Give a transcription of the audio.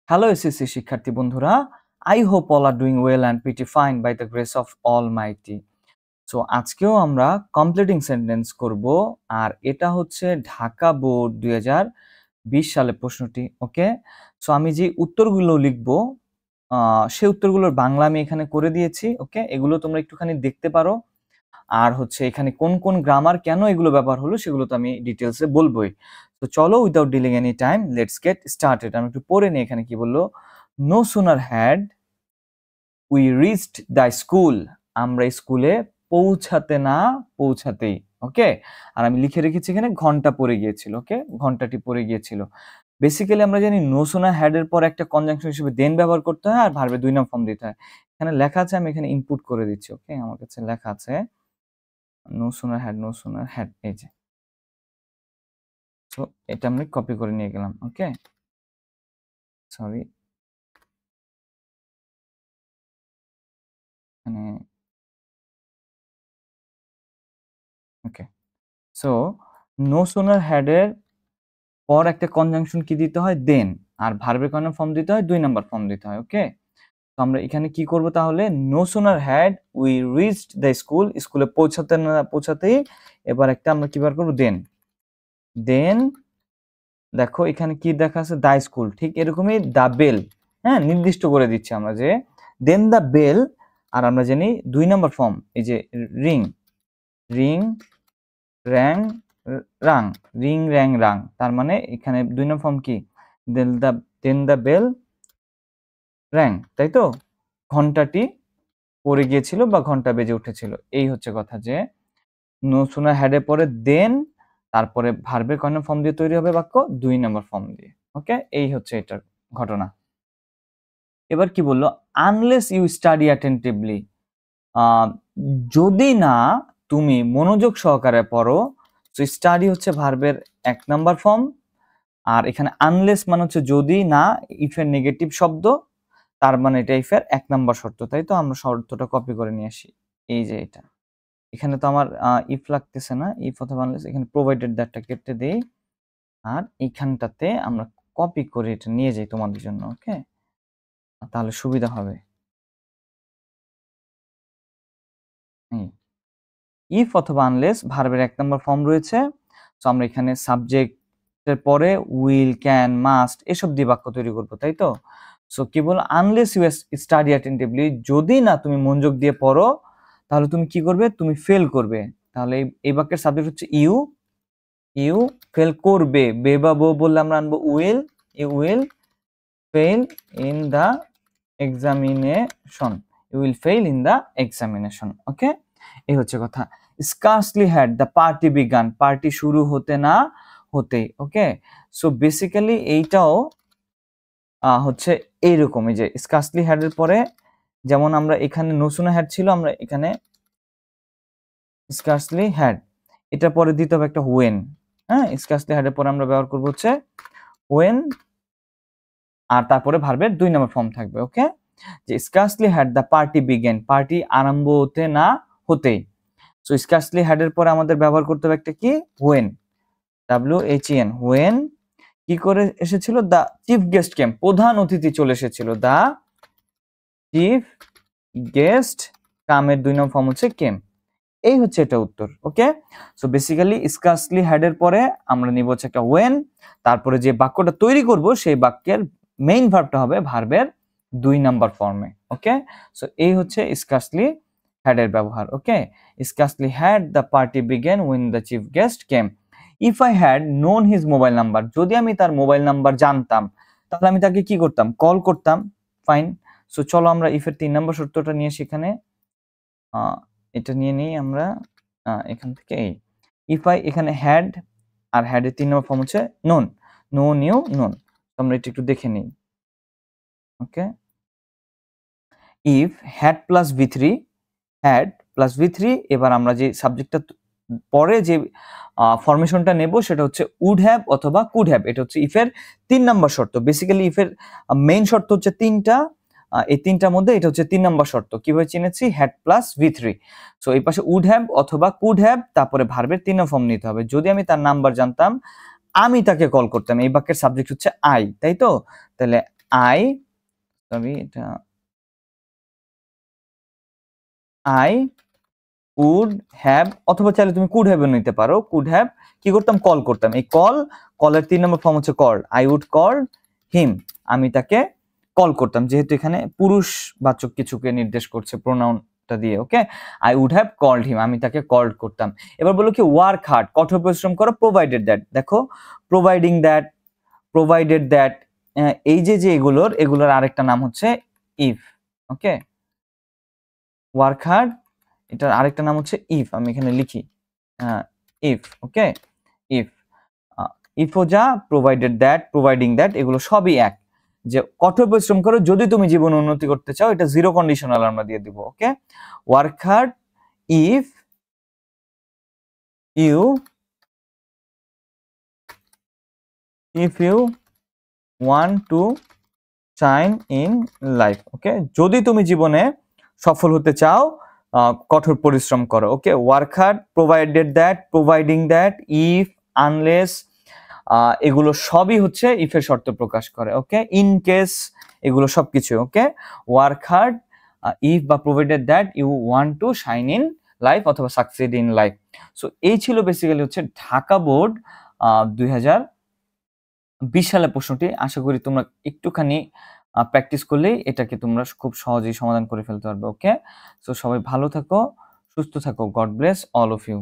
Hello SSC শিক্ষার্থী বন্ধুরা, I hope all are doing well and pretty fine by the grace of Almighty. So আজকেও আমরা completing sentence করব, আর এটা হচ্ছে ঢাকা বোর্ড 2020 সালে প্রশ্নটি। ওকে, সো আমি যে উত্তরগুলো লিখব সেই উত্তরগুলোর বাংলা আমি এখানে করে দিয়েছি। ওকে, এগুলো তোমরা একটুখানি দেখতে পারো, আর হচ্ছে এখানে কোন কোন গ্রামার কেন এগুলো ব্যবহার হলো সেগুলো তো আমি ডিটেলসে বলবোই। তো চলো, without delaying any time, let's get started. আমি একটু পড়ে নিই এখানে কি বললো। No sooner had we reached the school, আমরা স্কুলে পৌঁছাতে না পৌঁছাতেই। ওকে, আর আমি লিখে রেখেছি এখানে ঘন্টা পড়ে গিয়েছিল। ওকে, ঘন্টাটি পড়ে গিয়েছিল। বেসিক্যালি আমরা জানি নো সুনার হ্যাড এর পর একটা কনজাংশন হিসেবে দেন ব্যবহার করতে হয়, আর ভার্বে 2 নাম ফর্ম দিতে হয়। এখানে লেখা আছে, আমি এখানে ইনপুট করে দিচ্ছি। ওকে, আমার কাছে লেখা আছে নো সুনার হ্যাড, এই যে। সো এটা আমি কপি করে নিয়ে গেলাম। ওকে, সরি, মানে ওকে। সো নো সুনার হ্যাড এর পর একটা কনজাংশন কি দিতে হয়, দেন, আর ভার্বের কোন ফর্ম দিতে হয়, 2 নাম্বার ফর্ম দিতে হয়। ওকে, তো আমরা এখানে কি করব তাহলে, no sooner had we reached the school, স্কুলে পৌঁছাতে না পৌঁছাতেই এবার একটা আমরা কি বার করব, দেন। দেন দেখো এখানে কি দেখা আছে, দা স্কুল, ঠিক এরকমই দা বেল। হ্যাঁ, নির্দিষ্ট করে দিচ্ছি আমরা যে দেন দা বেল, আর আমরা জানি 2 নাম্বার ফর্ম, এই যে রিং, রিং র্যাং রাং, রিং র্যাং রাং, তার মানে এখানে 2 নম্বর ফর্ম কি, দেন দা বেল র্যাং, তাই তো, ঘন্টাটি পড়ে গিয়েছিল বা ঘন্টা বেজে উঠেছিল। এই হচ্ছে কথা যে নো সুনার হ্যাডের পরে দেন, তারপরে ভার্বের কয় নম্বর ফর্ম দিয়ে তৈরি হবে বাক্য, 2 নম্বর ফর্ম দিয়ে। ওকে, এই হচ্ছে এটার ঘটনা। এবার কি বললো, আনলেস ইউ স্টাডি অ্যাটেন্টিভলি, যদি না তুমি মনোযোগ সহকারে পড়ো। তো স্টাডি হচ্ছে ভার্বের 1 নাম্বার ফর্ম, আর এখানে আনলেস মানে হচ্ছে যদি না, ইফের নেগেটিভ শব্দ, তার মানে এটা ইফের 1 নাম্বার শর্ত, তাই তো। আমরা শর্তটা কপি করে নিয়ে আসি, এই যে এটা। এখানে তো আমার ইফ লাগতেছে না, ইফ অথবা আনলেস, এখানে প্রোভাইডেড দ্যাটটা কেটে দেই, আর এইখানটাতে আমরা কপি করে এটা নিয়ে যাই তোমাদের জন্য। ওকে, তাহলে সুবিধা হবে। ইফ অথবা আনলেস ভার্বের 1 নাম্বার ফর্ম রয়েছে। তো আমরা এখানে সাবজেক্টের পরে উইল, ক্যান, মাস্ট এসব দিয়ে বাক্য তৈরি করব, তাই তো। সো কি বল, আনলেস ইউ স্টাডি অ্যাটেন্টিভলি, যদি না তুমি মনোযোগ দিয়ে পড়ো তাহলে তুমি কি করবে, তুমি ফেল করবে। তাহলে এই বাক্যের সাবজেক্ট হচ্ছে ইউ, ইউ ফেল করবে। বে বা বো বললে আমরা আনবো will, you will fail in the examination, you will fail in the examination. Okay, এই হচ্ছে কথা। Scarcely had the party began, party শুরু হতে না হতেই। ওকে, সো বেসিক্যালি এইটাও হচ্ছে এইরকম, এই যে স্কার্সলি হ্যাড এর পরে যেমন আমরা এখানে নো সুনার হ্যাড ছিল, আমরা এখানে স্কার্সলি হ্যাড, এটার পরে দিতে হবে একটা হোয়েন। হ্যাঁ, স্কার্সলি হ্যাড এর পরে আমরা ব্যবহার করবো হচ্ছে হোয়েন, আর তারপরে ভার্বের 2 নম্বর ফর্ম থাকবে। ওকে, যে scarcely had the party began, party আরম্ভ হতে না হতেই। সো স্কার্সলি হ্যাড এর পরে আমাদের ব্যবহার করতে হবে একটা কি, হোয়েন, WHEN, হোয়েন কি করে এসেছিল, দা চিফ গেস্ট কেম, প্রধান অতিথি চলে এসেছিল, দা চিফ গেস্ট কামের 2 নম্বর ফর্ম হচ্ছে কেম। এই হচ্ছে এটা উত্তর। ওকে, সো বেসিক্যালি স্কার্সলি হ্যাড এর পরে আমরা নিব হচ্ছে একটা ওয়েন, তারপরে যে বাক্যটা তৈরি করব সেই বাক্যের মেইন ভার্বটা হবে ভার্বের 2 নাম্বার ফর্মে। ওকে, সো এই হচ্ছে স্কার্সলি হ্যাড এর ব্যবহার। Okay, scarcely had the party began when the chief guest came. If I had known his mobile number, যদি আমি তার মোবাইল নাম্বার জানতাম তাহলে আমি তাকে কি করতাম, কল করতাম। ফাইন, সো চলো আমরা ইফ এর 3 নাম্বার শর্তটা নিয়ে সেখানে এটা নিয়ে নিই আমরা এখান থেকে। এই ইফ আই, এখানে হ্যাড, আর হ্যাড এর 3 নম্বর ফর্ম হচ্ছে নোন, নো নিউ নোন। আমরা এটা একটু দেখে নিই। Okay, if had plus V3, had plus V3, এবার আমরা যে সাবজেক্টটা পরে যে ফরমেশনটা নেব সেটা হচ্ছে উড হ্যাভ অথবা কুড হ্যাভ। এটা হচ্ছে ইফের 3 নাম্বার শর্ত। বেসিক্যালি ইফের মেইন শর্ত হচ্ছে 3টা, এই 3টার মধ্যে এটা হচ্ছে 3 নাম্বার শর্ত। কিভাবে চিনেছি, হ্যাড প্লাস V3। সো এই পাশে উড হ্যাভ অথবা কুড হ্যাভ, তারপরে ভার্বের 3 নম্বর ফর্ম নিতে হবে। যদি আমি তার নাম্বার জানতাম আমি তাকে কল করতাম। এই বাক্যের সাবজেক্ট হচ্ছে আই, তাই তো। তাহলে আই সরি এটা আই উড হ্যাভ, অথবা চাইলে তুমি কুড হ্যাভ নিতে পারো। কুড হ্যাভ কি করতাম, কল করতাম। এই কলের 3 নম্বর ফর্ম হচ্ছে call. I would call him, আমি তাকে কল করতাম, যেহেতু এখানে পুরুষ বাচক কিছুকে নির্দেশ করছে প্রোনাউনটা দিয়ে। Okay, I would have called him, আমি তাকে কল করতাম। এবার বলো কি ওয়ার্ক হার্ড, কঠোর পরিশ্রম করো, প্রোভাইডেড দ্যাট। দেখো প্রোভাইডেড দ্যাট এই যে এগুলোর আরেকটা নাম হচ্ছে ইফ। ওকে, ওয়ার্ক হার্ড এটার আরেকটা নাম হচ্ছে ইফ, আমি এখানে লিখি ইফ। ওকে, ইফ ইফও যা, প্রোভাইডিং দ্যাট এগুলো সবই এক, যে কঠোর পরিশ্রম করো যদি তুমি জীবনে উন্নতি করতে চাও, এটা জিরো কন্ডিশনাল আমরা দিয়ে দিব। Okay, work hard if you want to shine in life. Okay, যদি তুমি জীবনে সফল হতে চাও কঠোর পরিশ্রম করো। Okay, work hard, providing that, if, unless, এগুলো সবই হচ্ছে ইফের শর্ত প্রকাশ করে। ওকে, ইন কেস, এগুলো সবকিছু। ওকে, ওয়ার্ক হার্ড, ইফ বা provided that you want to shine in life অথবা সাকসিড ইন লাইফ। সো এই ছিল বেসিক্যালি হচ্ছে ঢাকা বোর্ড 2020 সালের প্রশ্নটি। আশা করি তোমরা একটুখানি প্র্যাকটিস করলেই এটাকে তোমরা খুব সহজেই সমাধান করে ফেলতে পারবে। ওকে, সো সবাই ভালো থাকো, সুস্থ থাকো। God bless all of you.